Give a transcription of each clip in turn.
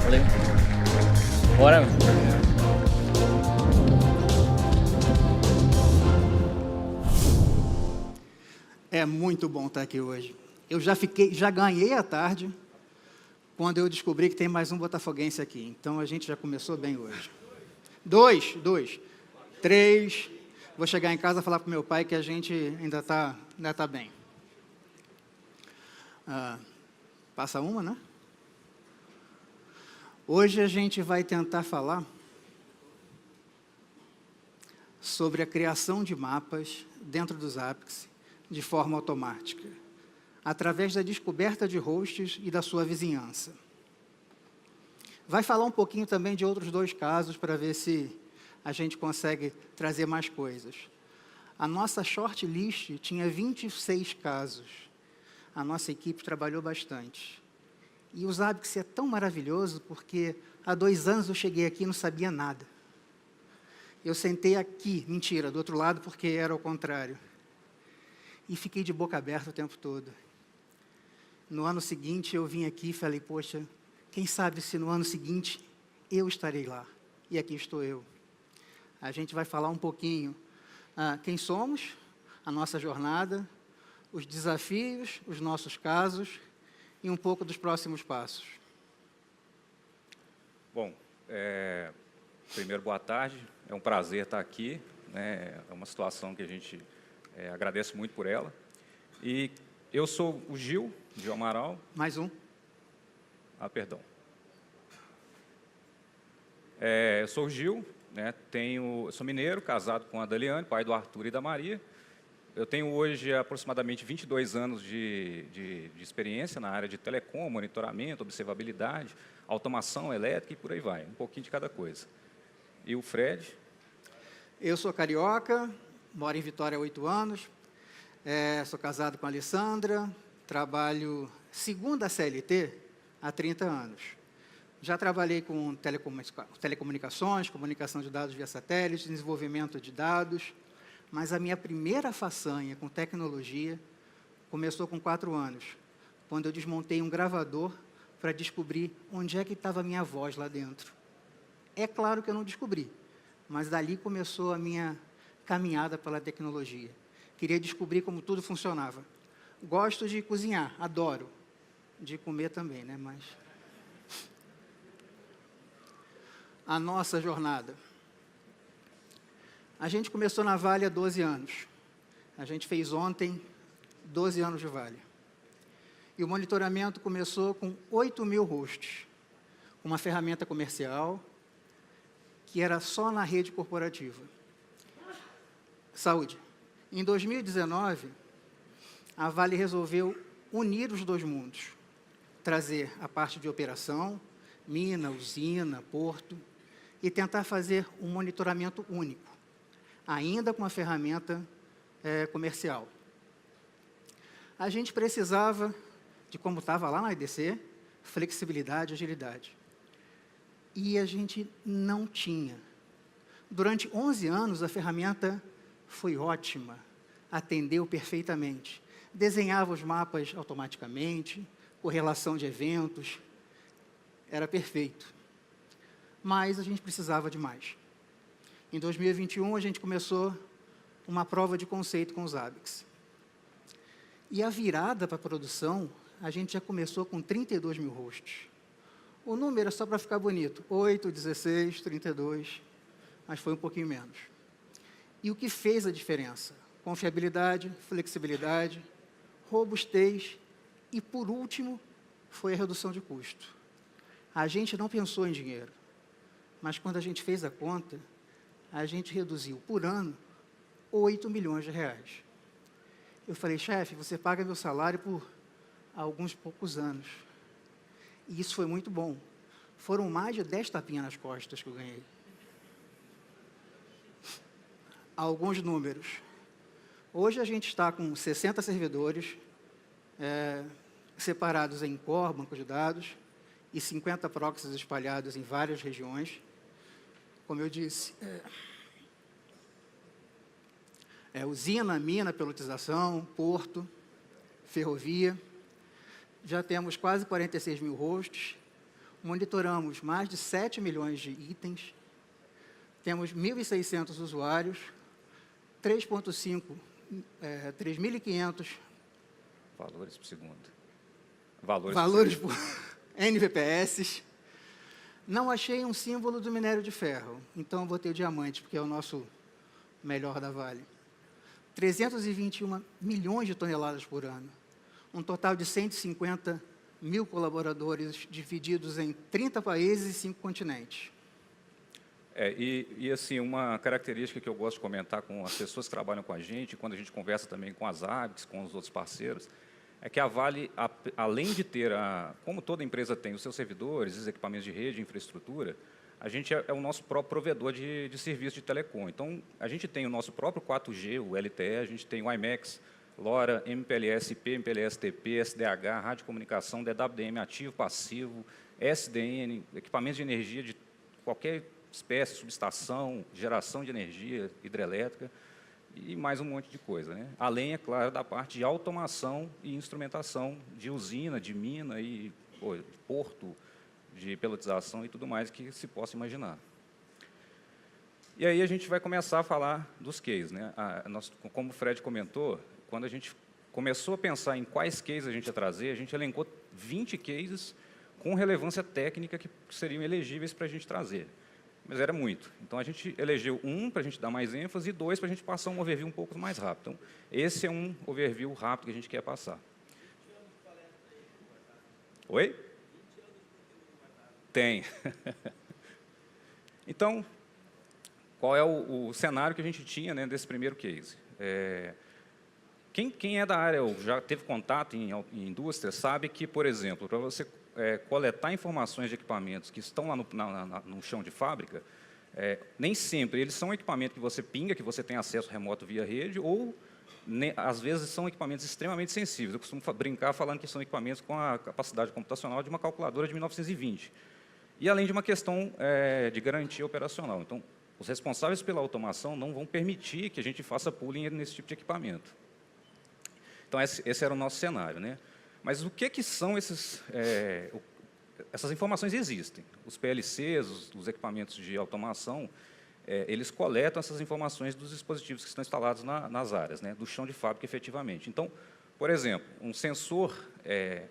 Valeu. Bora. É muito bom estar aqui hoje. Eu já ganhei a tarde quando eu descobri que tem mais um botafoguense aqui. Então a gente já começou bem hoje. Dois, 3. Vou chegar em casa e falar para o meu pai que a gente ainda tá bem. Passa uma, né? Hoje a gente vai tentar falar sobre a criação de mapas dentro dos Zabbix de forma automática, através da descoberta de hosts e da sua vizinhança. Vai falar um pouquinho também de outros 2 casos para ver se a gente consegue trazer mais coisas. A nossa shortlist tinha 26 casos. A nossa equipe trabalhou bastante. E o Zabbix é tão maravilhoso porque há 2 anos eu cheguei aqui e não sabia nada. Eu sentei aqui, mentira, do outro lado porque era ao contrário. E fiquei de boca aberta o tempo todo. No ano seguinte eu vim aqui e falei, poxa, quem sabe se no ano seguinte eu estarei lá. E aqui estou eu. A gente vai falar um pouquinho quem somos, a nossa jornada, os desafios, os nossos casos e um pouco dos próximos passos. Bom, primeiro, boa tarde. É um prazer estar aqui, né? É uma situação que a gente agradece muito por ela. E eu sou o Gil Amaral. Mais um. Perdão. Eu sou o Gil, né? Sou mineiro, casado com a Daliane, pai do Arthur e da Maria. Eu tenho hoje aproximadamente 22 anos de experiência na área de telecom, monitoramento, observabilidade, automação elétrica e por aí vai, um pouquinho de cada coisa. E o Fred? Eu sou carioca, moro em Vitória há 8 anos, sou casado com a Alessandra, trabalho segunda CLT há 30 anos. Já trabalhei com telecomunicações, comunicação de dados via satélite, desenvolvimento de dados, mas a minha primeira façanha com tecnologia começou com 4 anos, quando eu desmontei um gravador para descobrir onde é que estava a minha voz lá dentro. É claro que eu não descobri, mas dali começou a minha caminhada pela tecnologia. Queria descobrir como tudo funcionava. Gosto de cozinhar, adoro. De comer também, né? Mas a nossa jornada. A gente começou na Vale há 12 anos. A gente fez ontem 12 anos de Vale. E o monitoramento começou com 8.000 hosts, com uma ferramenta comercial que era só na rede corporativa. Saúde. Em 2019, a Vale resolveu unir os 2 mundos, trazer a parte de operação, mina, usina, porto, e tentar fazer um monitoramento único, ainda com a ferramenta comercial. A gente precisava de, como estava lá na EDC, flexibilidade e agilidade. E a gente não tinha. Durante 11 anos, a ferramenta foi ótima, atendeu perfeitamente. Desenhava os mapas automaticamente, correlação de eventos, era perfeito. Mas a gente precisava de mais. Em 2021, a gente começou uma prova de conceito com os Zabbix. E a virada para a produção, a gente já começou com 32.000 hosts. O número é só para ficar bonito, 8, 16, 32, mas foi um pouquinho menos. E o que fez a diferença? Confiabilidade, flexibilidade, robustez e, por último, foi a redução de custo. A gente não pensou em dinheiro, mas quando a gente fez a conta, a gente reduziu, por ano, 8 milhões de reais. Eu falei, chefe, você paga meu salário por alguns poucos anos. E isso foi muito bom. Foram mais de 10 tapinhas nas costas que eu ganhei. Alguns números. Hoje a gente está com 60 servidores, separados em core, banco de dados, e 50 proxies espalhados em várias regiões. Como eu disse, usina, mina, pelotização, porto, ferrovia. Já temos quase 46.000 hosts, monitoramos mais de 7 milhões de itens, temos 1.600 usuários, 3.500 Valores por segundo. Valores por NVPS. Não achei um símbolo do minério de ferro, então eu botei o diamante, porque é o nosso melhor da Vale. 321 milhões de toneladas por ano. Um total de 150 mil colaboradores divididos em 30 países e 5 continentes. Assim, uma característica que eu gosto de comentar com as pessoas que trabalham com a gente, quando a gente conversa também com as ABICs, com os outros parceiros, é que a Vale, além de ter, como toda empresa tem os seus servidores, os equipamentos de rede, infraestrutura, a gente é o nosso próprio provedor de serviço de telecom. Então, a gente tem o nosso próprio 4G, o LTE, a gente tem o IMAX, LoRa, MPLS, IP, MPLS, TP, SDH, radiocomunicação, DWDM ativo, passivo, SDN, equipamentos de energia de qualquer espécie, subestação, geração de energia hidrelétrica e mais um monte de coisa, né? Além, é claro, da parte de automação e instrumentação de usina, de mina e de porto, de pelotização e tudo mais que se possa imaginar. E aí a gente vai começar a falar dos cases, né? Como o Fred comentou, quando a gente começou a pensar em quais cases a gente ia trazer, a gente elencou 20 cases com relevância técnica que seriam elegíveis para a gente trazer. Mas era muito. Então, a gente elegeu um para a gente dar mais ênfase e dois para a gente passar um overview um pouco mais rápido. Então, esse é um overview rápido que a gente quer passar. Oi? Tem. Então, qual é o cenário que a gente tinha, né, desse primeiro case? Quem é da área ou já teve contato em indústria sabe que, por exemplo, para você coletar informações de equipamentos que estão lá no chão de fábrica, nem sempre eles são equipamentos que você pinga, que você tem acesso remoto via rede, ou, às vezes, são equipamentos extremamente sensíveis. Eu costumo brincar falando que são equipamentos com a capacidade computacional de uma calculadora de 1920. E, além de uma questão de garantia operacional. Então, os responsáveis pela automação não vão permitir que a gente faça pooling nesse tipo de equipamento. Então, esse era o nosso cenário, né? Mas o que são essas informações existem. Os PLCs, os equipamentos de automação, eles coletam essas informações dos dispositivos que estão instalados nas áreas, né, do chão de fábrica, efetivamente. Então, por exemplo, um sensor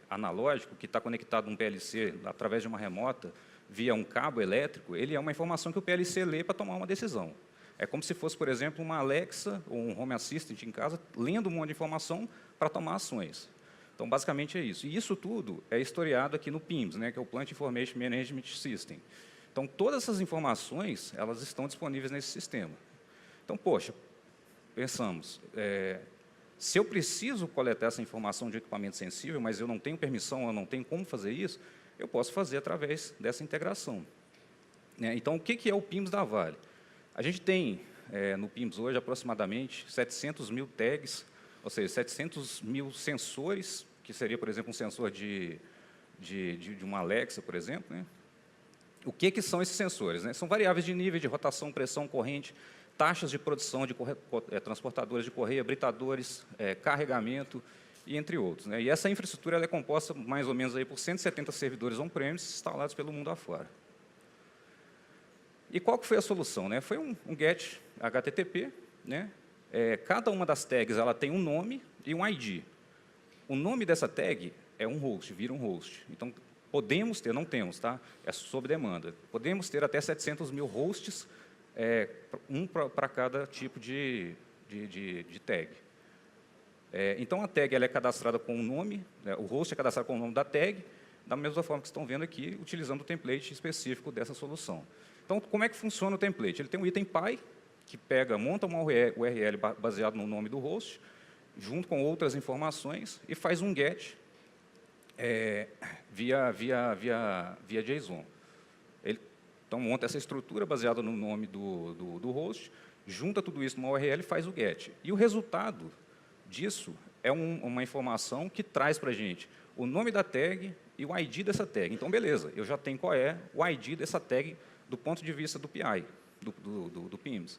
analógico que está conectado a um PLC através de uma remota, via um cabo elétrico, ele é uma informação que o PLC lê para tomar uma decisão. É como se fosse, por exemplo, uma Alexa ou um Home Assistant em casa, lendo um monte de informação para tomar ações. Então, basicamente, é isso. E isso tudo é historiado aqui no PIMS, né, que é o Plant Information Management System. Então, todas essas informações, elas estão disponíveis nesse sistema. Então, poxa, pensamos, se eu preciso coletar essa informação de equipamento sensível, mas eu não tenho permissão, eu não tenho como fazer isso, eu posso fazer através dessa integração. Então, o que é o PIMS da Vale? A gente tem, no PIMS hoje, aproximadamente 700 mil tags, ou seja, 700 mil sensores, que seria, por exemplo, um sensor de uma Alexa, por exemplo, né? O que são esses sensores, né? São variáveis de nível, de rotação, pressão, corrente, taxas de produção de transportadores de correia, britadores, carregamento, e entre outros, né? E essa infraestrutura ela é composta mais ou menos aí por 170 servidores on-premise instalados pelo mundo afora. E qual que foi a solução, né? Foi um GET HTTP, né? Cada uma das tags ela tem um nome e um ID. O nome dessa tag é um host, vira um host. Então, podemos ter, não temos, tá? É sob demanda. Podemos ter até 700 mil hosts, um para cada tipo de tag. Então, a tag ela é cadastrada com o nome, né? O host é cadastrado com o nome da tag, da mesma forma que estão vendo aqui, utilizando o template específico dessa solução. Então, como é que funciona o template? Ele tem um item PY, que monta uma URL baseado no nome do host, junto com outras informações, e faz um GET via JSON. Então, monta essa estrutura baseada no nome do host, junta tudo isso numa URL e faz o GET. E o resultado disso é uma informação que traz para a gente o nome da tag e o ID dessa tag. Então, beleza, eu já tenho qual é o ID dessa tag do ponto de vista do PI, do PIMS.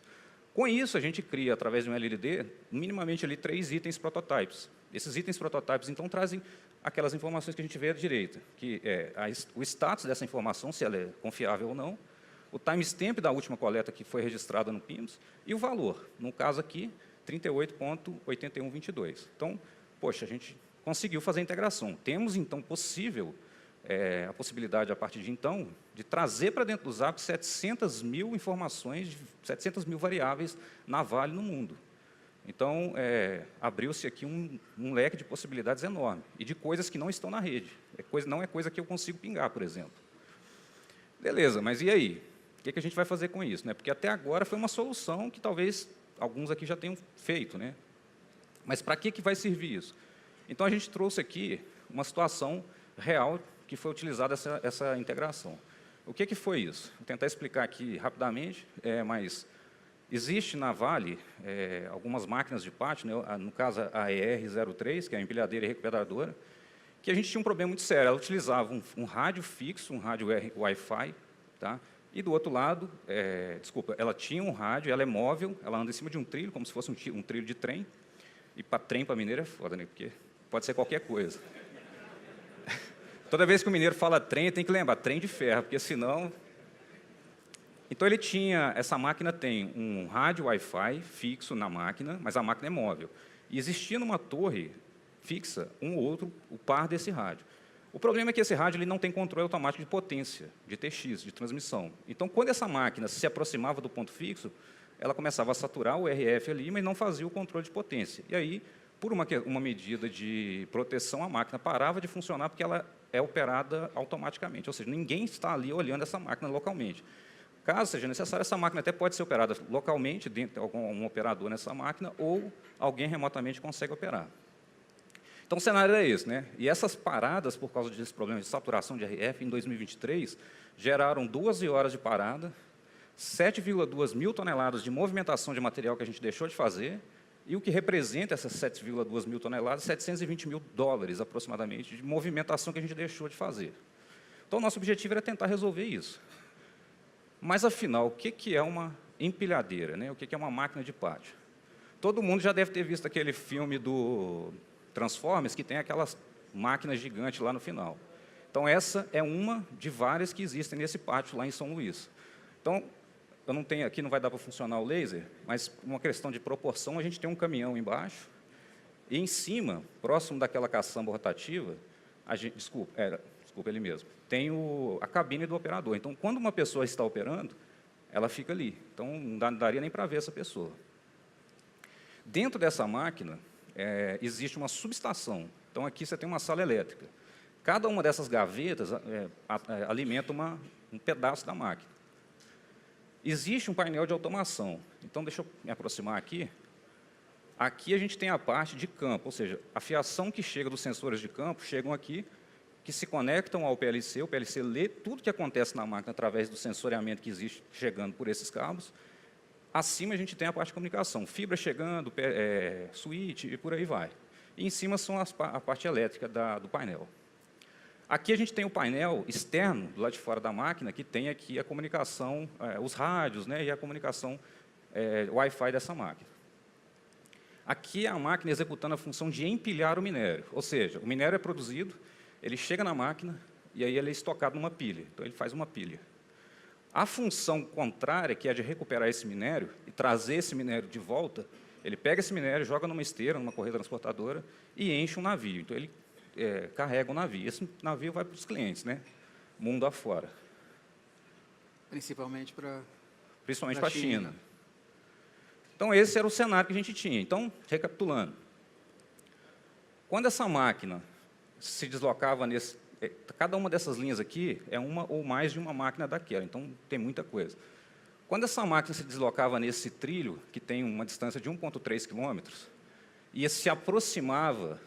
Com isso, a gente cria, através de um LLD, minimamente ali 3 itens prototypes. Esses itens prototypes, então, trazem aquelas informações que a gente vê à direita, que é o status dessa informação, se ela é confiável ou não, o timestamp da última coleta que foi registrada no PIMS e o valor, no caso aqui, 38.8122. Então, poxa, a gente conseguiu fazer a integração. Temos, então, a possibilidade, a partir de então, de trazer para dentro do Zap 700 mil informações, 700 mil variáveis na Vale no mundo. Então, abriu-se aqui um leque de possibilidades enorme, e de coisas que não estão na rede. Não é coisa que eu consigo pingar, por exemplo. Beleza, mas e aí? O que a gente vai fazer com isso? Né? Porque até agora foi uma solução que talvez alguns aqui já tenham feito. Né? Mas para que vai servir isso? Então, a gente trouxe aqui uma situação real que foi utilizada essa integração. O que foi isso? Vou tentar explicar aqui rapidamente, mas existe na Vale algumas máquinas de pátio, né, no caso a ER03, que é a empilhadeira e recuperadora, que a gente tinha um problema muito sério. Ela utilizava um rádio fixo, um rádio Wi-Fi, tá? E do outro lado, ela tinha um rádio, ela é móvel, ela anda em cima de um trilho, como se fosse um trilho de trem. E para trem, para mineiro é foda, né? Porque pode ser qualquer coisa. Toda vez que o mineiro fala trem, tem que lembrar, trem de ferro, porque senão... Então, essa máquina tem um rádio Wi-Fi fixo na máquina, mas a máquina é móvel. E existia numa torre fixa o par desse rádio. O problema é que esse rádio ele não tem controle automático de potência, de TX, de transmissão. Então, quando essa máquina se aproximava do ponto fixo, ela começava a saturar o RF ali, mas não fazia o controle de potência. E aí, por uma medida de proteção, a máquina parava de funcionar porque ela é operada automaticamente. Ou seja, ninguém está ali olhando essa máquina localmente. Caso seja necessário, essa máquina até pode ser operada localmente, dentro de algum operador nessa máquina, ou alguém remotamente consegue operar. Então, o cenário é esse, né? E essas paradas, por causa desse problema de saturação de RF, em 2023, geraram 12 horas de parada, 7,2 mil toneladas de movimentação de material que a gente deixou de fazer, e o que representa essas 7,2 mil toneladas, 720 mil dólares, aproximadamente, de movimentação que a gente deixou de fazer. Então, o nosso objetivo era tentar resolver isso. Mas, afinal, o que é uma empilhadeira, né? O que é uma máquina de pátio? Todo mundo já deve ter visto aquele filme do Transformers, que tem aquelas máquinas gigantes lá no final. Então, essa é uma de várias que existem nesse pátio lá em São Luís. Então, eu não tenho aqui, não vai dar para funcionar o laser, mas uma questão de proporção, a gente tem um caminhão embaixo, e em cima, próximo daquela caçamba rotativa, desculpa, ele mesmo, tem a cabine do operador. Então, quando uma pessoa está operando, ela fica ali. Então, não daria nem para ver essa pessoa. Dentro dessa máquina, existe uma subestação. Então, aqui você tem uma sala elétrica. Cada uma dessas gavetas alimenta um pedaço da máquina. Existe um painel de automação. Então, deixa eu me aproximar aqui. Aqui a gente tem a parte de campo, ou seja, a fiação que chega dos sensores de campo chegam aqui, que se conectam ao PLC. O PLC lê tudo que acontece na máquina através do sensoriamento que existe chegando por esses cabos. Acima a gente tem a parte de comunicação, fibra chegando, switch e por aí vai. E em cima são a parte elétrica do painel. Aqui a gente tem o painel externo, do lado de fora da máquina, que tem aqui a comunicação, os rádios, né, e a comunicação Wi-Fi dessa máquina. Aqui é a máquina executando a função de empilhar o minério, ou seja, o minério é produzido, ele chega na máquina e aí ele é estocado numa pilha, então ele faz uma pilha. A função contrária, que é de recuperar esse minério e trazer esse minério de volta, ele pega esse minério, joga numa esteira, numa correia transportadora e enche um navio. Então, ele carrega o navio. Esse navio vai para os clientes, né? Mundo afora. Principalmente para a China. Então, esse era o cenário que a gente tinha. Então, recapitulando. Quando essa máquina se deslocava cada uma dessas linhas aqui é uma ou mais de uma máquina daquela, então tem muita coisa. Quando essa máquina se deslocava nesse trilho, que tem uma distância de 1,3 quilômetros, e se aproximava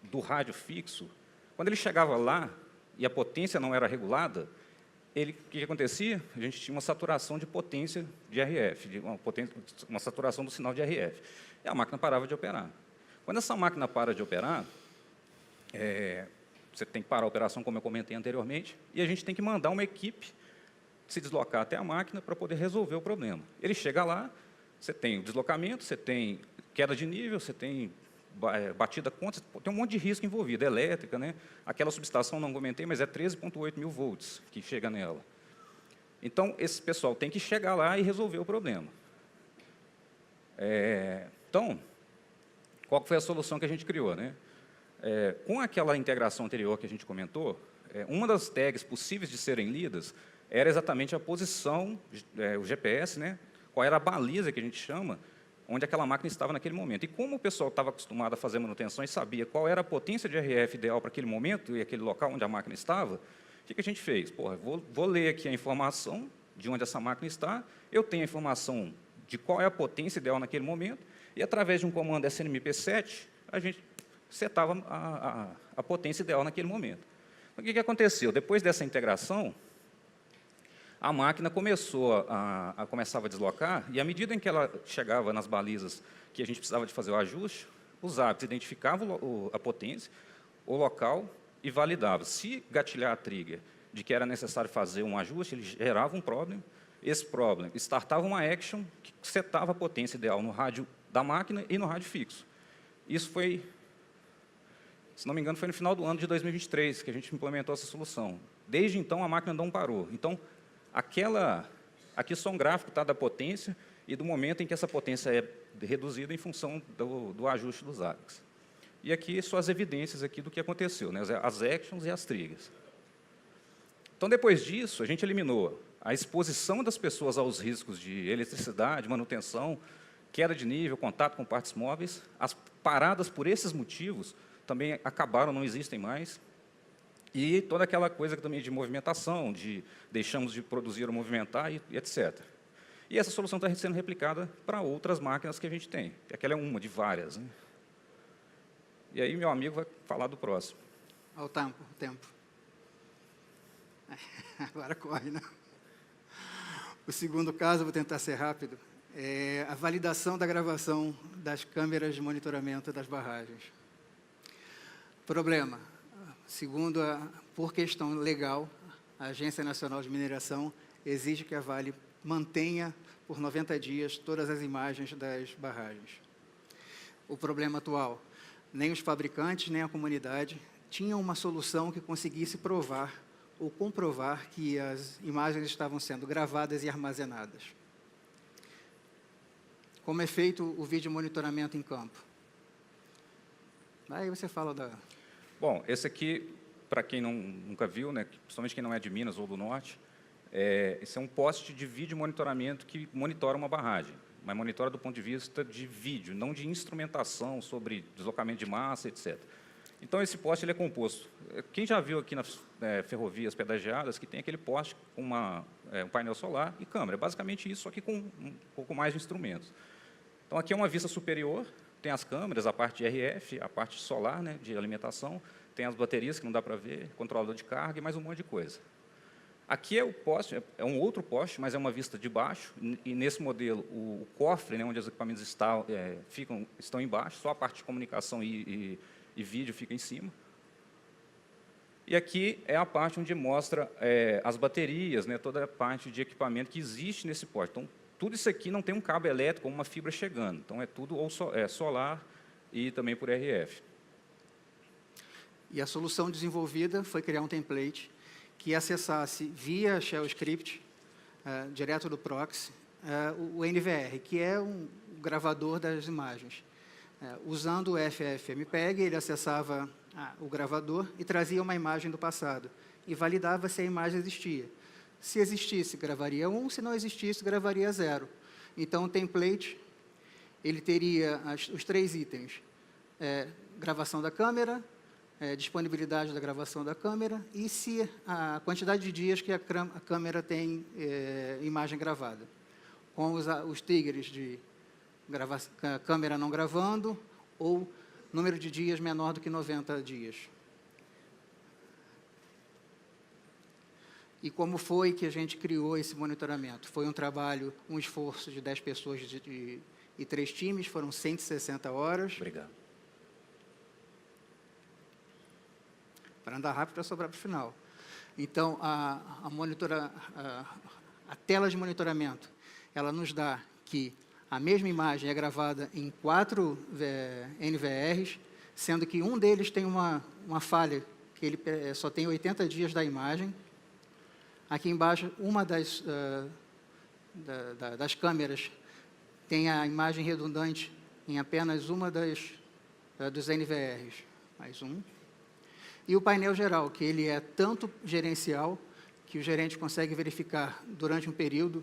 do rádio fixo, quando ele chegava lá e a potência não era regulada, o que acontecia? A gente tinha uma saturação de potência de RF, uma saturação do sinal de RF. E a máquina parava de operar. Quando essa máquina para de operar, você tem que parar a operação, como eu comentei anteriormente, e a gente tem que mandar uma equipe se deslocar até a máquina para poder resolver o problema. Ele chega lá, Você tem o deslocamento, você tem queda de nível, você tem batida contra, tem um monte de risco envolvido, elétrica, né? Aquela subestação, não comentei, mas é 13,8 mil volts que chega nela. Então, esse pessoal tem que chegar lá e resolver o problema. Então, qual foi a solução que a gente criou, né? Com aquela integração anterior que a gente comentou, uma das tags possíveis de serem lidas era exatamente a posição, o GPS, né? Qual era a baliza que a gente chama, onde aquela máquina estava naquele momento. E como o pessoal estava acostumado a fazer manutenção e sabia qual era a potência de RF ideal para aquele momento e aquele local onde a máquina estava, o que a gente fez? Porra, vou ler aqui a informação de onde essa máquina está, eu tenho a informação de qual é a potência ideal naquele momento, e através de um comando SNMP7, a gente setava a potência ideal naquele momento. Então, o que aconteceu? Depois dessa integração, a máquina começava a deslocar, e à medida em que ela chegava nas balizas que a gente precisava de fazer o ajuste, os hábitos identificavam a potência, o local e validavam. Se gatilhar a trigger de que era necessário fazer um ajuste, ele gerava um problem. Esse problem startava uma action que setava a potência ideal no rádio da máquina e no rádio fixo. Isso foi, se não me engano, foi no final do ano de 2023 que a gente implementou essa solução. Desde então, a máquina não parou. Então, aqui só um gráfico da potência e do momento em que essa potência é reduzida em função do ajuste dos ASICs. E aqui só as evidências aqui do que aconteceu, né? As actions e as triggers. Então, depois disso, a gente eliminou a exposição das pessoas aos riscos de eletricidade, manutenção, queda de nível, contato com partes móveis. As paradas por esses motivos também acabaram, não existem mais. E toda aquela coisa também de movimentação, de deixamos de produzir ou movimentar, e etc. E essa solução está sendo replicada para outras máquinas que a gente tem. Aquela é uma de várias, né? E aí, meu amigo vai falar do próximo. Olha o tempo. Agora corre, né? O segundo caso, vou tentar ser rápido, é a validação da gravação das câmeras de monitoramento das barragens. Problema. Segundo, por questão legal, a Agência Nacional de Mineração exige que a Vale mantenha por 90 dias todas as imagens das barragens. O problema atual, nem os fabricantes, nem a comunidade tinham uma solução que conseguisse provar ou comprovar que as imagens estavam sendo gravadas e armazenadas. Como é feito o vídeo monitoramento em campo? Aí você fala da... Bom, esse aqui, para quem nunca viu, né, principalmente quem não é de Minas ou do Norte, esse é um poste de vídeo monitoramento que monitora uma barragem, mas monitora do ponto de vista de vídeo, não de instrumentação sobre deslocamento de massa, etc. Então, esse poste ele é composto. Quem já viu aqui nas ferrovias pedagiadas, que tem aquele poste com um painel solar e câmera. Basicamente isso, só que com um pouco mais de instrumentos. Então, aqui é uma vista superior, tem as câmeras, a parte de RF, a parte solar, né, de alimentação, tem as baterias que não dá para ver, controlador de carga e mais um monte de coisa. Aqui é o poste, é um outro poste, mas é uma vista de baixo, e nesse modelo o cofre, né, onde os equipamentos estão embaixo, só a parte de comunicação e vídeo fica em cima. E aqui é a parte onde mostra as baterias, né, toda a parte de equipamento que existe nesse poste. Então, tudo isso aqui não tem um cabo elétrico ou uma fibra chegando. Então, é tudo solar e também por RF. E a solução desenvolvida foi criar um template que acessasse via shell script, direto do proxy, o NVR, que é um gravador das imagens. Usando o FFmpeg, ele acessava o gravador e trazia uma imagem do passado e validava se a imagem existia. Se existisse, gravaria 1, se não existisse, gravaria 0. Então, o template ele teria os 3 itens: gravação da câmera, disponibilidade da gravação da câmera e se a quantidade de dias que a câmera tem imagem gravada. Com os triggers de câmera não gravando ou número de dias menor do que 90 dias. E como foi que a gente criou esse monitoramento? Foi um trabalho, um esforço de 10 pessoas e 3 times, foram 160 horas. Obrigado. Para andar rápido, para sobrar para o final. Então, a tela de monitoramento, ela nos dá que A mesma imagem é gravada em 4 NVRs, sendo que um deles tem uma falha, que ele só tem 80 dias da imagem. Aqui embaixo, uma das câmeras tem a imagem redundante em apenas uma dos NVRs. Mais um. E o painel geral, que ele é tanto gerencial, que o gerente consegue verificar durante um período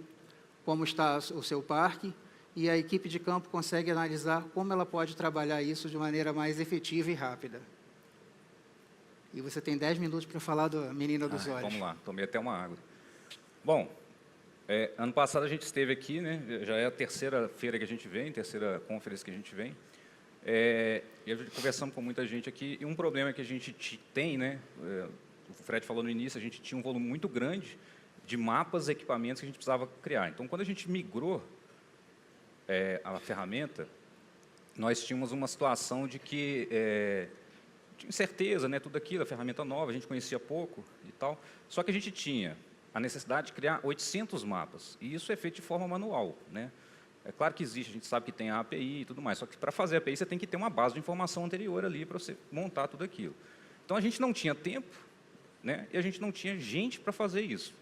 como está o seu parque, e a equipe de campo consegue analisar como ela pode trabalhar isso de maneira mais efetiva e rápida. E você tem 10 minutos para falar da menina dos olhos. Vamos lá, tomei até uma água. Bom, ano passado a gente esteve aqui, né, já é a terceira feira que a gente vem, terceira conferência que a gente vem, e a gente conversamos com muita gente aqui, e um problema que a gente tem, né, o Fred falou no início, a gente tinha um volume muito grande de mapas e equipamentos que a gente precisava criar. Então, quando a gente migrou a ferramenta, nós tínhamos uma situação de que tinha incerteza, né, tudo aquilo, a ferramenta nova, a gente conhecia pouco e tal, só que a gente tinha a necessidade de criar 800 mapas, e isso é feito de forma manual, né? É claro que existe, a gente sabe que tem a API e tudo mais, só que para fazer a API você tem que ter uma base de informação anterior ali para você montar tudo aquilo. Então, a gente não tinha tempo, né, e a gente não tinha gente para fazer isso.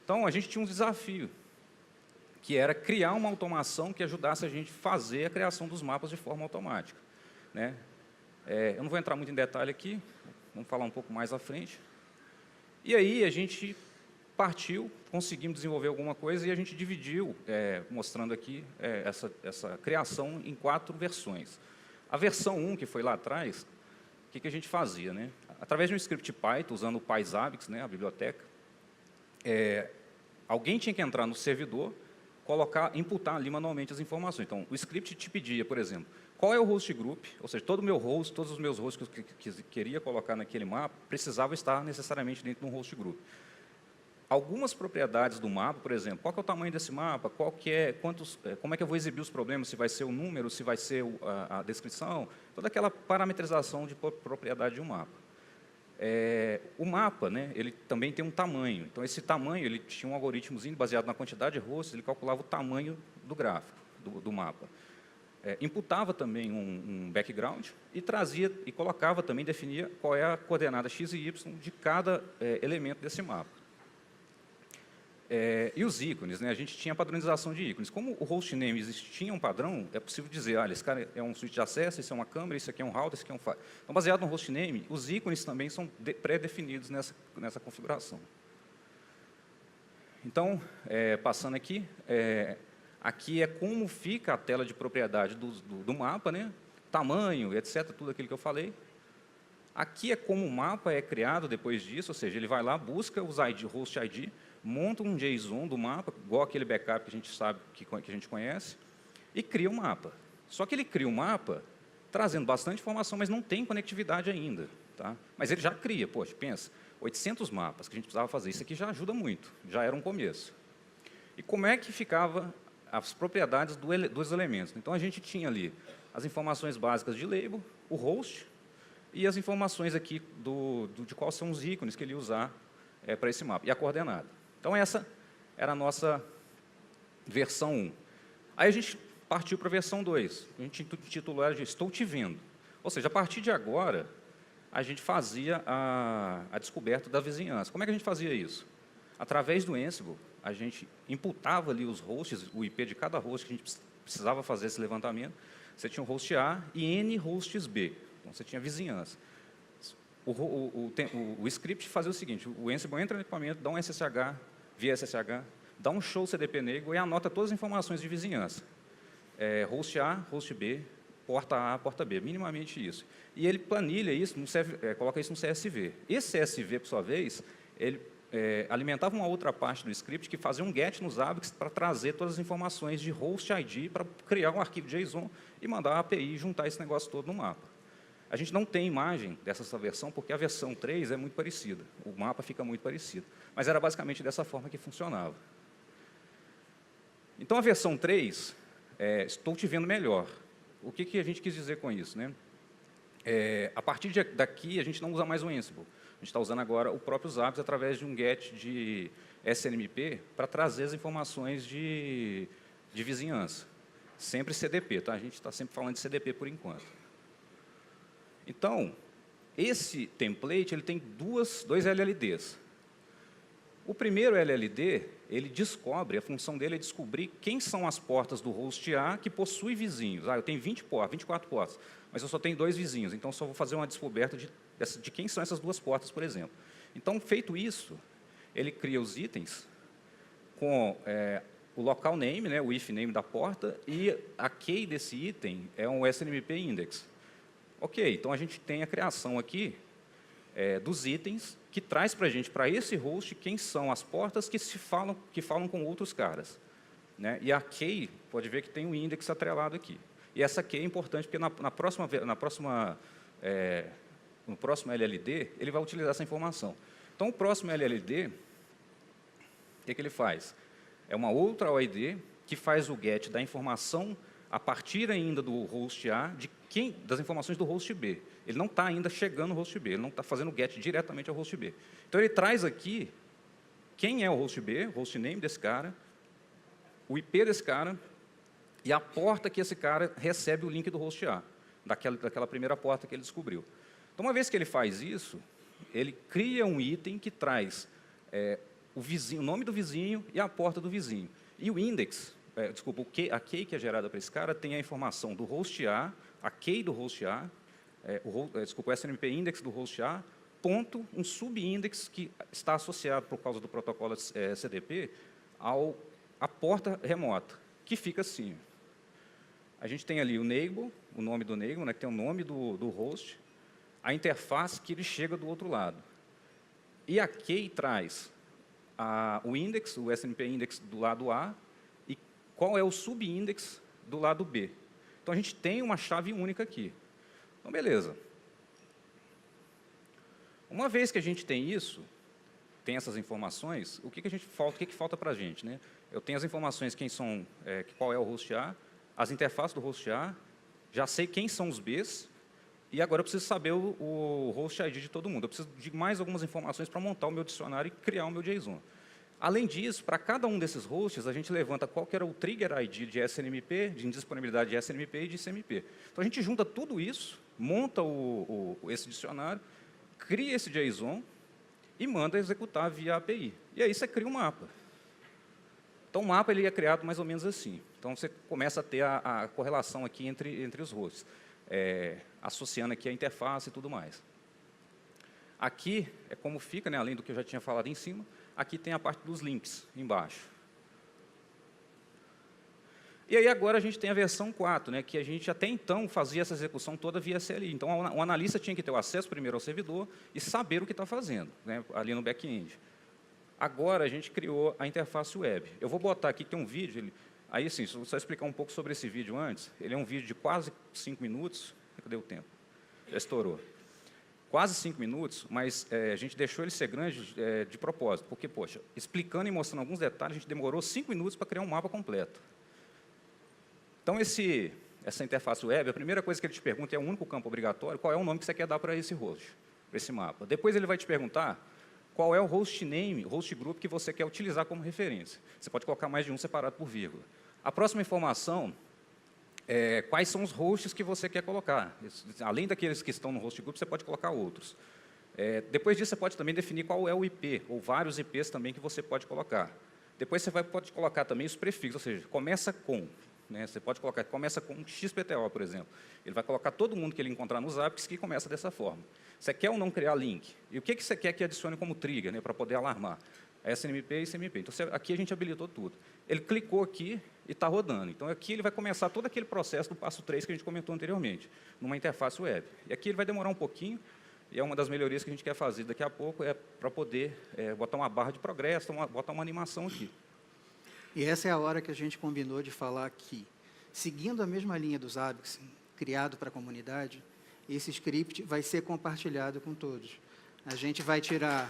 Então, a gente tinha um desafio, que era criar uma automação que ajudasse a gente a fazer a criação dos mapas de forma automática, né? Eu não vou entrar muito em detalhe aqui, vamos falar um pouco mais à frente. E aí a gente partiu, conseguimos desenvolver alguma coisa e a gente dividiu, mostrando aqui essa criação em 4 versões. A versão 1, que foi lá atrás, o que a gente fazia, né? Através de um script Python, usando o PyZabix, né, a biblioteca, alguém tinha que entrar no servidor, imputar ali manualmente as informações. Então, o script te pedia, por exemplo, qual é o host group, ou seja, todo o meu host, todos os meus hosts que eu queria colocar naquele mapa, precisavam estar necessariamente dentro de um host group. Algumas propriedades do mapa, por exemplo, qual que é o tamanho desse mapa, como é que eu vou exibir os problemas, se vai ser o número, se vai ser a descrição, toda aquela parametrização de propriedade de um mapa. O mapa, né, ele também tem um tamanho, então esse tamanho, ele tinha um algoritmozinho baseado na quantidade de hosts, ele calculava o tamanho do gráfico, do mapa. Imputava também um background e trazia, e colocava também, definia qual é a coordenada x e y de cada elemento desse mapa. E os ícones, né? A gente tinha padronização de ícones. Como o hostname existia um padrão, é possível dizer, olha, esse cara é um switch de acesso, isso é uma câmera, isso aqui é um router, isso aqui é um firewall. Então, baseado no hostname, os ícones também são pré-definidos nessa configuração. Então, passando aqui, aqui é como fica a tela de propriedade do mapa, né? Tamanho, etc., tudo aquilo que eu falei. Aqui é como o mapa é criado depois disso, ou seja, ele vai lá, busca os host ID, monta um JSON do mapa, igual aquele backup que a gente sabe, que a gente conhece, e cria um mapa. Só que ele cria um mapa trazendo bastante informação, mas não tem conectividade ainda. Tá? Mas ele já cria, poxa, pensa, 800 mapas que a gente precisava fazer, isso aqui já ajuda muito, já era um começo. E como é que ficava as propriedades dos elementos? Então, a gente tinha ali as informações básicas de label, o host, e as informações aqui de quais são os ícones que ele ia usar para esse mapa, e a coordenada. Então, essa era a nossa versão 1. Aí a gente partiu para a versão 2. A gente intitulou ela de Estou Te Vendo. Ou seja, a partir de agora, a gente fazia a descoberta da vizinhança. Como é que a gente fazia isso? Através do Ansible, a gente imputava ali os hosts, o IP de cada host que a gente precisava fazer esse levantamento. Você tinha um host A e N hosts B. Então, você tinha vizinhança. O script fazia o seguinte, o Ansible entra no equipamento, dá um SSH, via SSH, dá um show CDP nego e anota todas as informações de vizinhança. Host A, host B, porta A, porta B, minimamente isso. E ele planilha isso, coloca isso no CSV. Esse CSV, por sua vez, ele alimentava uma outra parte do script que fazia um get nos ABICs para trazer todas as informações de host ID para criar um arquivo JSON e mandar a API e juntar esse negócio todo no mapa. A gente não tem imagem dessa versão, porque a versão 3 é muito parecida. O mapa fica muito parecido. Mas era basicamente dessa forma que funcionava. Então, a versão 3, estou te vendo melhor. O que a gente quis dizer com isso, né? A partir daqui, a gente não usa mais o Ansible. A gente está usando agora o próprio Zabbix através de um get de SNMP para trazer as informações de vizinhança. Sempre CDP, tá? A gente está sempre falando de CDP por enquanto. Então, esse template ele tem dois LLDs. O primeiro LLD, ele descobre, a função dele é descobrir quem são as portas do host A que possui vizinhos. Eu tenho 20 portas, 24 portas, mas eu só tenho 2 vizinhos, então só vou fazer uma descoberta de quem são essas 2 portas, por exemplo. Então, feito isso, ele cria os itens com o local name, né, o if name da porta, e a key desse item é um SNMP index. Ok, então a gente tem a criação aqui dos itens que traz para a gente, para esse host, quem são as portas que falam com outros caras. Né? E a key, pode ver que tem um index atrelado aqui. E essa key é importante porque no próximo LLD, ele vai utilizar essa informação. Então, o próximo LLD, o que ele faz? É uma outra OID que faz o get da informação a partir ainda do host A, das informações do host B. Ele não está ainda chegando no host B, ele não está fazendo o get diretamente ao host B. Então, ele traz aqui quem é o host B, o host name desse cara, o IP desse cara e a porta que esse cara recebe o link do host A, daquela primeira porta que ele descobriu. Então, uma vez que ele faz isso, ele cria um item que traz o nome do vizinho e a porta do vizinho. E o index, a key que é gerada para esse cara tem a informação do host A, a key do host A, o SNMP index do host A, ponto, um subindex que está associado, por causa do protocolo CDP, à porta remota, que fica assim. A gente tem ali o neighbor, o nome do neighbor, né, que tem o nome do host, a interface que ele chega do outro lado. E a key traz o index, o SNMP index do lado A, e qual é o subindex do lado B. Então, a gente tem uma chave única aqui. Então, beleza. Uma vez que a gente tem isso, tem essas informações, o que falta para a gente? Né? Eu tenho as informações, qual é o host A, as interfaces do host A, já sei quem são os Bs, e agora eu preciso saber o host ID de todo mundo. Eu preciso de mais algumas informações para montar o meu dicionário e criar o meu JSON. Além disso, para cada um desses hosts, a gente levanta qual que era o trigger ID de SNMP, de indisponibilidade de SNMP e de CMP. Então, a gente junta tudo isso, monta esse dicionário, cria esse JSON e manda executar via API. E aí você cria um mapa. Então, o mapa ele é criado mais ou menos assim. Então, você começa a ter a correlação aqui entre os hosts, associando aqui a interface e tudo mais. Aqui é como fica, né, além do que eu já tinha falado em cima, aqui tem a parte dos links, embaixo. E aí agora a gente tem a versão 4, né, que a gente até então fazia essa execução toda via CLI. Então, o analista tinha que ter o acesso primeiro ao servidor e saber o que está fazendo, né, ali no back-end. Agora a gente criou a interface web. Eu vou botar aqui, tem um vídeo, aí assim, se eu só explicar um pouco sobre esse vídeo antes, ele é um vídeo de quase 5 minutos, cadê o tempo? Já estourou. Quase 5 minutos, mas a gente deixou ele ser grande de propósito, porque, poxa, explicando e mostrando alguns detalhes, a gente demorou 5 minutos para criar um mapa completo. Então, essa interface web, a primeira coisa que ele te pergunta é o único campo obrigatório, qual é o nome que você quer dar para esse host, para esse mapa. Depois ele vai te perguntar qual é o host name, host group que você quer utilizar como referência. Você pode colocar mais de um separado por vírgula. A próxima informação quais são os hosts que você quer colocar. Além daqueles que estão no host group, você pode colocar outros. Depois disso, você pode também definir qual é o IP, ou vários IPs também que você pode colocar. Depois você pode colocar também os prefixos, ou seja, começa com. Né? Você pode colocar, começa com XPTO, por exemplo. Ele vai colocar todo mundo que ele encontrar nos apps que começa dessa forma. Você quer ou não criar link? E o que você quer que adicione como trigger, né, para poder alarmar? SNMP e CMP. Então, aqui a gente habilitou tudo. Ele clicou aqui e está rodando. Então, aqui ele vai começar todo aquele processo do passo 3 que a gente comentou anteriormente, numa interface web. E aqui ele vai demorar um pouquinho, e é uma das melhorias que a gente quer fazer daqui a pouco, para poder botar uma barra de progresso, botar uma animação aqui. E essa é a hora que a gente combinou de falar que, seguindo a mesma linha dos ABICS, criado para a comunidade, esse script vai ser compartilhado com todos. A gente vai tirar...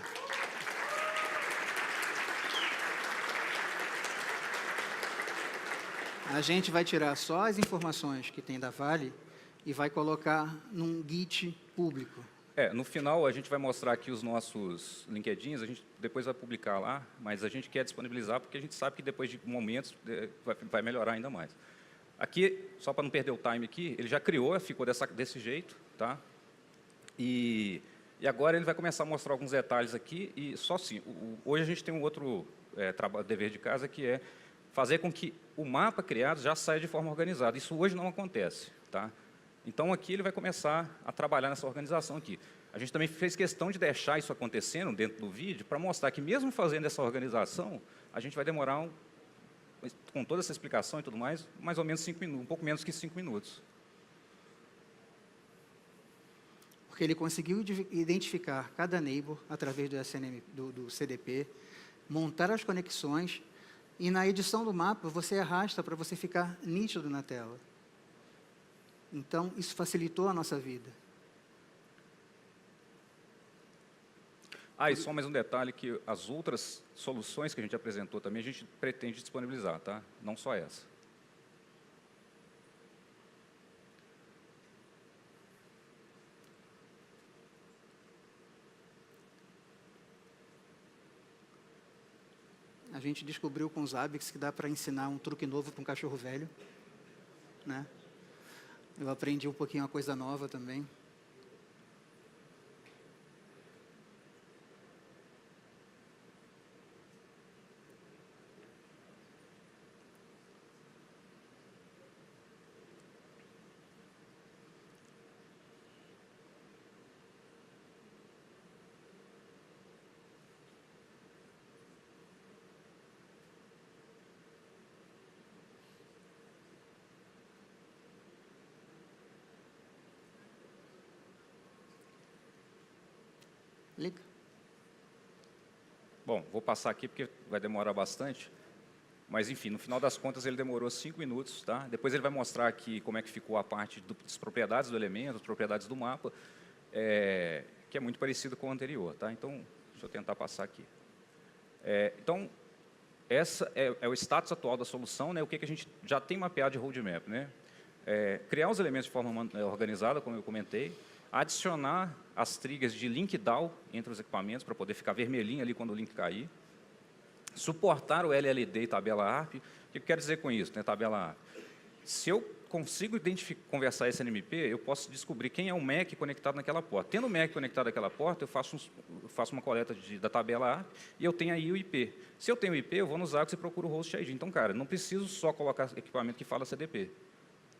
A gente vai tirar só as informações que tem da Vale e vai colocar num Git público. No final, a gente vai mostrar aqui os nossos LinkedIns, a gente depois vai publicar lá, mas a gente quer disponibilizar porque a gente sabe que depois de momentos vai melhorar ainda mais. Aqui, só para não perder o time aqui, ele já criou, ficou desse jeito, tá? E agora ele vai começar a mostrar alguns detalhes aqui, e só assim, hoje a gente tem um outro dever de casa, que é fazer com que o mapa criado já saia de forma organizada. Isso hoje não acontece, tá? Então, aqui ele vai começar a trabalhar nessa organização aqui. A gente também fez questão de deixar isso acontecendo dentro do vídeo, para mostrar que, mesmo fazendo essa organização, a gente vai demorar, com toda essa explicação e tudo mais ou menos 5 minutos, um pouco menos que 5 minutos. Porque ele conseguiu identificar cada neighbor através do SNM, do CDP, montar as conexões, e na edição do mapa você arrasta para você ficar nítido na tela. Então, isso facilitou a nossa vida. E só mais um detalhe, que as outras soluções que a gente apresentou também, a gente pretende disponibilizar, tá? Não só essa. A gente descobriu com os Zabbix que dá para ensinar um truque novo para um cachorro velho, né? Eu aprendi um pouquinho uma coisa nova também. Liga. Bom, vou passar aqui porque vai demorar bastante, mas, enfim, no final das contas ele demorou 5 minutos, tá? Depois ele vai mostrar aqui como é que ficou a parte das propriedades do elemento, as propriedades do mapa, que é muito parecido com o anterior, tá? Então, deixa eu tentar passar aqui. Então, essa é o status atual da solução, né? O que a gente já tem mapeado de roadmap, né? Criar os elementos de forma organizada, como eu comentei, adicionar as triggers de link DAO entre os equipamentos, para poder ficar vermelhinho ali quando o link cair, suportar o LLD e tabela ARP. O que eu quero dizer com isso, né, tabela ARP? Se eu consigo conversar esse NMP, eu posso descobrir quem é o MAC conectado naquela porta. Tendo o MAC conectado naquela porta, eu faço uma coleta da tabela ARP e eu tenho aí o IP. Se eu tenho o IP, eu vou nos Zabbix e procuro o host ID. Então, cara, não preciso só colocar equipamento que fala CDP.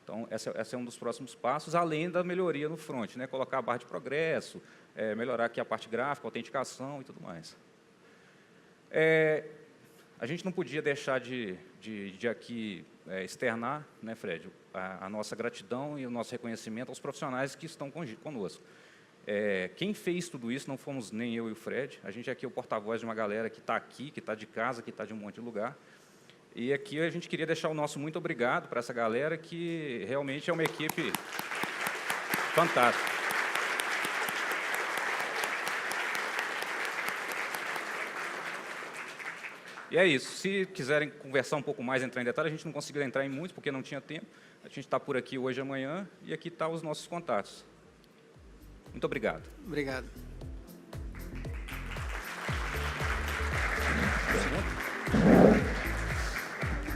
Então, esse é um dos próximos passos, além da melhoria no front, né? Colocar a barra de progresso, melhorar aqui a parte gráfica, autenticação e tudo mais. A gente não podia deixar de aqui externar, né, Fred, a nossa gratidão e o nosso reconhecimento aos profissionais que estão conosco. Quem fez tudo isso não fomos nem eu e o Fred, a gente aqui é o porta-voz de uma galera que está aqui, que está de casa, que está de um monte de lugar. E aqui a gente queria deixar o nosso muito obrigado para essa galera, que realmente é uma equipe fantástica. E é isso. Se quiserem conversar um pouco mais, entrar em detalhe, a gente não conseguiu entrar em muito, porque não tinha tempo. A gente está por aqui hoje e amanhã, e aqui estão os nossos contatos. Muito obrigado. Obrigado.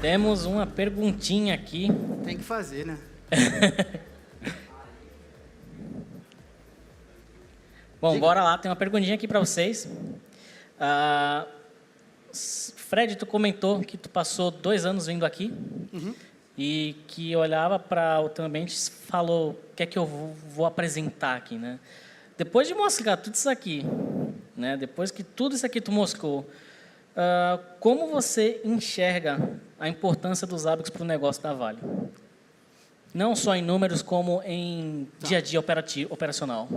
Temos uma perguntinha aqui. Tem que fazer, né? Bom, bora lá. Tem uma perguntinha aqui para vocês. Fred, tu comentou que tu passou 2 anos vindo aqui. Uhum. E que olhava para o teu ambiente e falou: o que é que eu vou apresentar aqui, né? Depois de mostrar tudo isso aqui, né? Depois que tudo isso aqui tu mostrou, como você enxerga a importância dos Zabbix para o negócio da Vale? Não só em números, como em dia a dia operacional.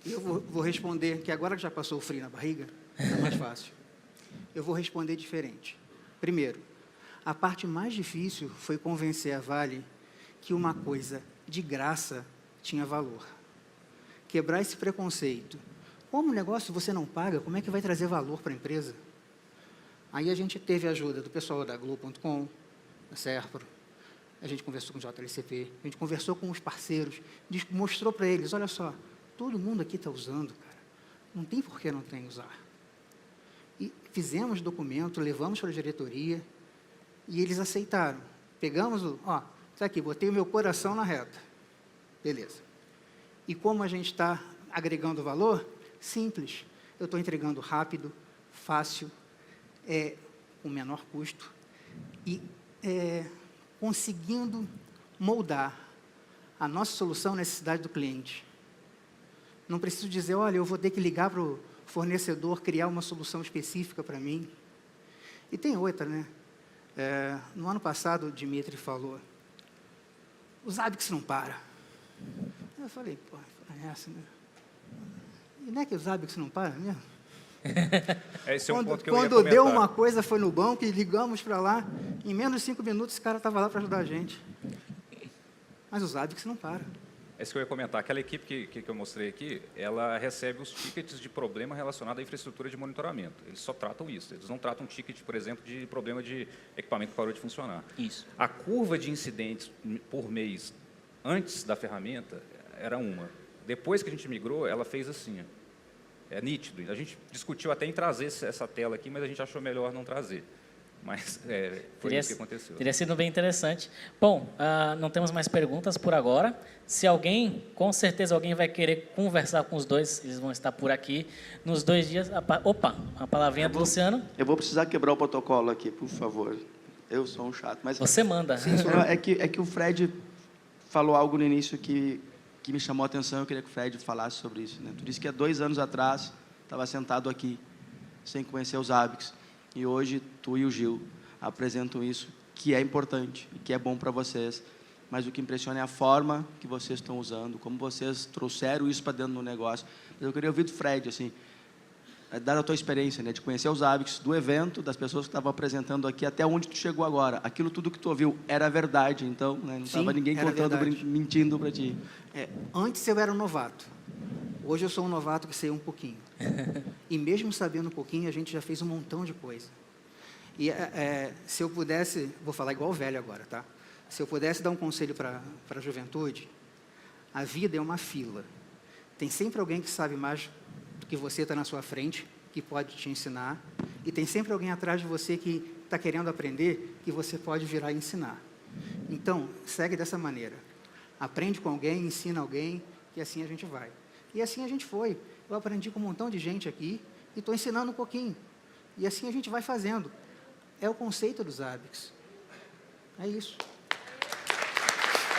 Eu vou responder, que agora que já passou o frio na barriga, é mais fácil. Eu vou responder diferente. Primeiro, a parte mais difícil foi convencer a Vale que uma coisa de graça tinha valor. Quebrar esse preconceito. Como o negócio você não paga, como é que vai trazer valor para a empresa? Aí a gente teve a ajuda do pessoal da Globo.com, da Serpro, a gente conversou com o JLCP, a gente conversou com os parceiros, mostrou para eles: olha só, todo mundo aqui está usando, cara, não tem por que não tem usar. E fizemos documento, levamos para a diretoria, e eles aceitaram. Pegamos tá aqui, botei o meu coração na reta. Beleza. E como a gente está agregando valor? Simples. Eu estou entregando rápido, fácil, com menor custo e conseguindo moldar a nossa solução à necessidade do cliente. Não preciso dizer, olha, eu vou ter que ligar para o fornecedor, criar uma solução específica para mim. E tem outra, né? No ano passado, o Dimitri falou, os Zabbix não param. Eu falei, pô, é essa, né? E não é que os Zabbix não param mesmo? Esse é um ponto que eu ia Quando comentar. deu uma coisa, foi no banco e ligamos para lá, em menos de 5 minutos, esse cara estava lá para ajudar a gente. Mas os Zabbix não param. É isso que eu ia comentar. Aquela equipe que eu mostrei aqui, ela recebe os tickets de problema relacionado à infraestrutura de monitoramento. Eles só tratam isso. Eles não tratam ticket, por exemplo, de problema de equipamento que parou de funcionar. Isso. A curva de incidentes por mês antes da ferramenta era uma. Depois que a gente migrou, ela fez assim. É nítido. A gente discutiu até em trazer essa tela aqui, mas a gente achou melhor não trazer. Mas foi isso que aconteceu. Teria sido bem interessante. Bom, não temos mais perguntas por agora. Se alguém, com certeza alguém vai querer conversar com os dois, eles vão estar por aqui nos 2 dias. Opa, a palavrinha do Luciano. Eu vou precisar quebrar o protocolo aqui, por favor. Eu sou um chato, mas... Você manda. Sim, é que o Fred falou algo no início que me chamou a atenção, eu queria que o Fred falasse sobre isso, né? Tu disse que há 2 anos atrás estava sentado aqui, sem conhecer os Zabbix, e hoje tu e o Gil apresentam isso, que é importante e que é bom para vocês, mas o que impressiona é a forma que vocês estão usando, como vocês trouxeram isso para dentro do negócio. Mas eu queria ouvir do Fred, assim, dada a tua experiência, né, de conhecer os Zabbix, do evento, das pessoas que estavam apresentando aqui, até onde tu chegou agora. Aquilo tudo que tu ouviu era verdade, então, né, não estava ninguém contando, mentindo para ti. Antes eu era um novato. Hoje eu sou um novato que sei um pouquinho. E mesmo sabendo um pouquinho, a gente já fez um montão de coisa. E se eu pudesse, vou falar igual o velho agora, tá? Se eu pudesse dar um conselho para a juventude, a vida é uma fila. Tem sempre alguém que sabe mais do que você está na sua frente, que pode te ensinar, e tem sempre alguém atrás de você que está querendo aprender, que você pode virar e ensinar. Então, segue dessa maneira. Aprende com alguém, ensina alguém, e assim a gente vai. E assim a gente foi. Eu aprendi com um montão de gente aqui, e estou ensinando um pouquinho. E assim a gente vai fazendo. É o conceito dos Zabbix. É isso.